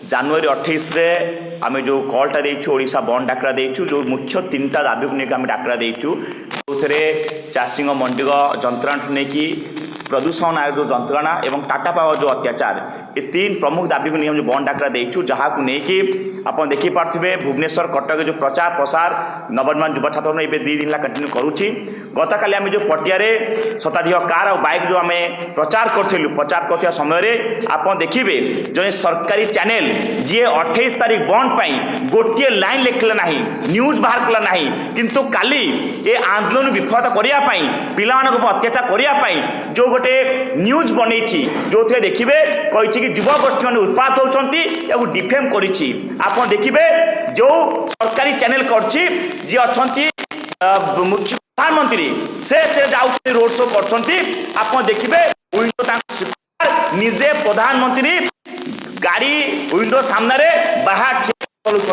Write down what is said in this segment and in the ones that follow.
जनवरी 28 रे आम जो कलटा देचु ओडिशा बंद डाकरा देचु जो मुख्य 3टा दाबी को लेकर आम डाकरा देचु जो चाषी मंडी जंत्रणा नहीं कि प्रदूषण आयोग जो जंत्रणा एवं टाटा पावर जो अत्याचार ये 3 प्रमुख दाबी को नहीं जो बंद डाकरा देचु जहाँ को लेकिन आप देखी पारे भुवनेश्वर कटक जो प्रचार प्रसार नवनिर्माण युवा छात्र ये 2 दिन कंटिन्यू करुच्ची गत काली आम जो पटियारे शताधिक कार और बाइक जो आम प्रचार करूँ प्रचार कर समय आप देखिए जो सरकारी चैनल जी 28 तारीख बंद पाई गोटे लाइन लिखला ना न्यूज बाहर कला ना किंतु काली ये आंदोलन विफल करने पिला अत्याचार करने जो गोटे न्यूज बनई जो थे देखिए कही कि युवा गोष्ठी मैंने उत्पात होती डिफेम कर देखिए जो सरकारी चैनल करछि जी अच्छी मुख्य प्रधानमंत्री से जाऊँ रोड शो कर देखिए विंडो निजे प्रधानमंत्री गाड़ी विंडो सामने बाहर चलुंट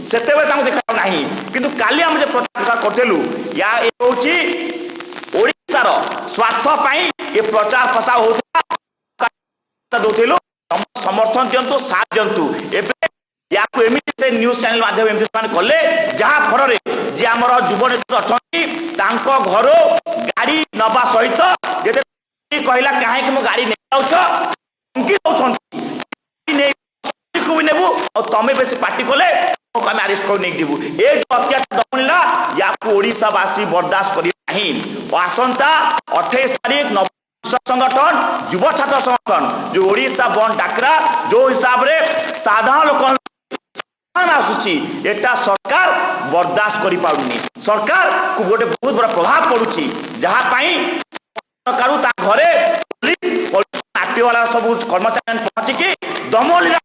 से देखा ना कि काली आम प्रचार करूँ या ओडिशार स्वार्थ ये प्रचार प्रसार होता दौलू समर्थन दिंतु साथ दिंतु या से न्यूज चैनल माध्यम एमती कले जहाँ फल जी आम युव नेतृत्व अच्छा घर गाड़ी नवा सहित कहला कहीं मो गाड़ी नहीं जाऊँ नेबू और तुम्हें बेस पार्टी कले आम आरेस्ट कर नहीं जीवु ये जो अत्याचार दमनला या ओडिशावासी बर्दाश्त कर आसंता 28 तारीख नव संगठन युवा छात्र संगठन जो ओडिशा बंद डाकरा जो हिसाब से साधारण लोक आसूची एटा सरकार बर्दाश्त करि पाउनी सरकार को गोटे बहुत बड़ा प्रभाव पड़ुची जहाँ सरकार घरे पुलिस आरटीओ वाला सब कर्मचारी पहुंचिकी दमलीला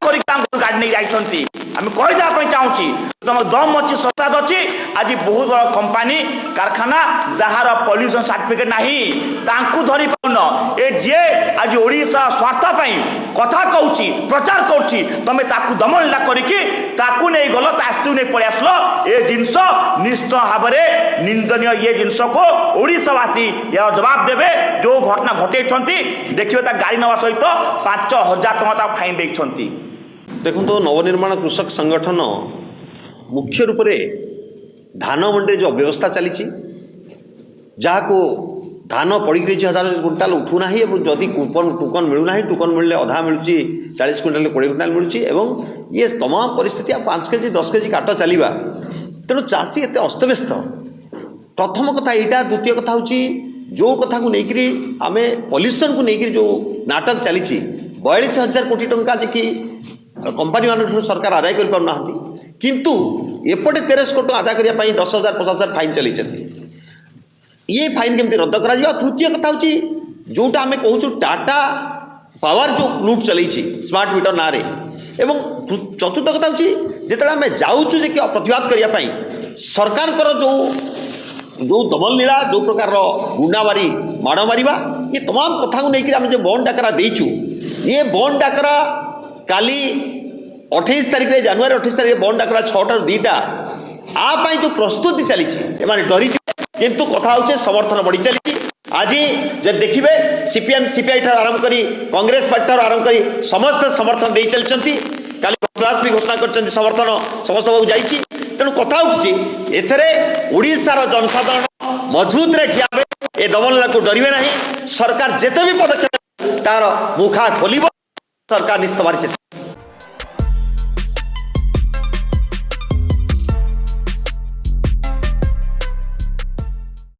गाड़ी नहीं जाइछंती आम कहीदेप चाहूँगी तुम दम अच्छी सस्ता अच्छी आज बहुत बड़ा कंपानी कारखाना जार पॉल्यूशन सर्टिफिकेट ना धरी पाउन ए जी आज ओडिशा स्वार्थ कथा कहूँ प्रचार करुच्ची तुम दमलीला करके नहीं गल तास्तु नहीं पलि आसल ए जिनस निश्चित भाव में निंदनीय ये जिनस को ओडिशावासी यार जवाब देवे जो घटना घटे देखिए गाड़ी नवा सहित 5,000 टଙ୍କା फाइन देइछंती। देखो तो नवनिर्माण कृषक संगठन मुख्य रूप से धान मंडी जो व्यवस्था चली जहाँ को धान पड़ गई 1000 क्विंटाल उठूना जदि टोकन मिलूना टोकन मिलने अधा मिलूँ 40 क्विंटाल 20 क्विंटाल मिलूँ ये तमाम परिस्थिति 5 केजी 10 केजी काट चलवा तेणु चाषी एत अस्तव्यस्त प्रथम कथा यहाँ द्वितीय कथा हूँ जो कथा को लेकिन आम पॉल्यूशन को लेकिन जो नाटक चली 42,000 कोटी टंका जी कि कंपानी मान सरकार आदाय कर पारना किंतु एपटे 13 कोटी आदाय करने 10,000 50,000 फाइन चली ये फाइन केमती रद्द करा तृतीय कथा हूँ जोटा आम कहूँ टाटा पावर जो लुट चलई स्मार्ट मीटर ना एवं चतुर्थ कथा हूँ जो आम जाऊँ कि प्रतिवाद करने सरकार जो दमन लीला जो प्रकार गुंडामारी माड़ मारिबा ये तमाम कथा को लेकर आम जो बंद डाकरा देचु ये बंद डाकरा काली 28 तारीख जनवरी 28 तारीख बंद डाकरा 6टा 2टा आपाई जो प्रस्तुति चली डरी किंतु कथा हूँ समर्थन बढ़ी चली आज जब देखिए सीपीएम सीपीआई आरंभ कर कांग्रेस पार्टी आरंभ कर समस्त समर्थन दे चलती दास भी घोषणा कर समर्थन समस्त पाक जाइए तेणु कथा उठुची एथरे ओडिशार जनसाधारण मजबूत रे ठिया ए दमनला को डरिवे नहीं सरकार जेते भी पदक्षेप तार मुखा खोलिबो सरकार निश्चित मारी